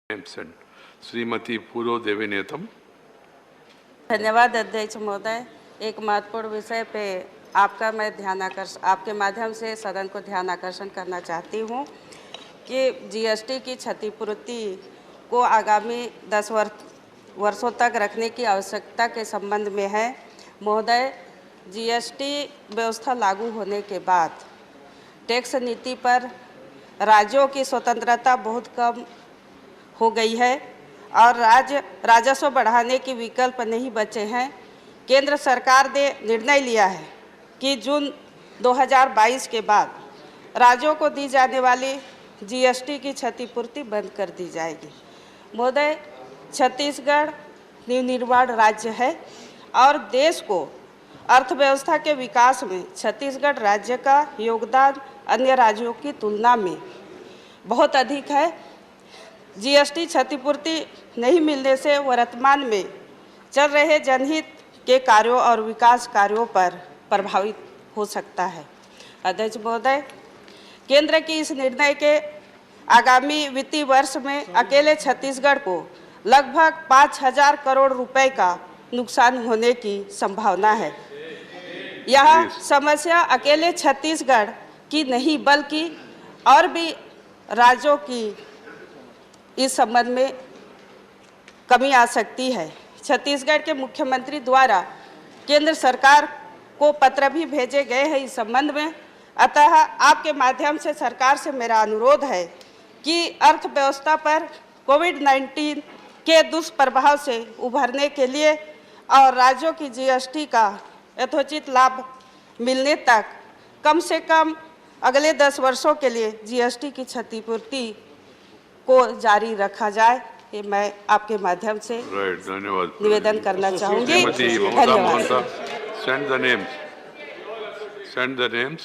श्रीमती पूर्व देवीनेतम। धन्यवाद अध्यक्ष महोदय। एक महत्वपूर्ण विषय पे आपके माध्यम से सदन को ध्यान आकर्षण करना चाहती हूँ कि जीएसटी की क्षतिपूर्ति को आगामी 10 वर्षों तक रखने की आवश्यकता के संबंध में है। महोदय, जीएसटी व्यवस्था लागू होने के बाद टैक्स नीति पर राज्यों की स्वतंत्रता बहुत कम हो गई है और राजस्व बढ़ाने के विकल्प नहीं बचे हैं। केंद्र सरकार ने निर्णय लिया है कि जून 2022 के बाद राज्यों को दी जाने वाली जीएसटी की क्षतिपूर्ति बंद कर दी जाएगी। महोदय, छत्तीसगढ़ नवनिर्माण राज्य है और देश को अर्थव्यवस्था के विकास में छत्तीसगढ़ राज्य का योगदान अन्य राज्यों की तुलना में बहुत अधिक है। जीएसटी क्षतिपूर्ति नहीं मिलने से वर्तमान में चल रहे जनहित के कार्यों और विकास कार्यों पर प्रभावित हो सकता है। अध्यक्ष महोदय, केंद्र की इस निर्णय के आगामी वित्तीय वर्ष में अकेले छत्तीसगढ़ को लगभग 5,000 करोड़ रुपए का नुकसान होने की संभावना है। यह समस्या अकेले छत्तीसगढ़ की नहीं बल्कि और भी राज्यों की इस संबंध में कमी आ सकती है। छत्तीसगढ़ के मुख्यमंत्री द्वारा केंद्र सरकार को पत्र भी भेजे गए हैं इस संबंध में। अतः आपके माध्यम से सरकार से मेरा अनुरोध है कि अर्थव्यवस्था पर कोविड-19 के दुष्प्रभाव से उभरने के लिए और राज्यों की जीएसटी का यथोचित लाभ मिलने तक कम से कम अगले 10 वर्षों के लिए जीएसटी की क्षतिपूर्ति को जारी रखा जाए। ये मैं आपके माध्यम से निवेदन करना चाहूँगी। धन्यवाद। Send the names.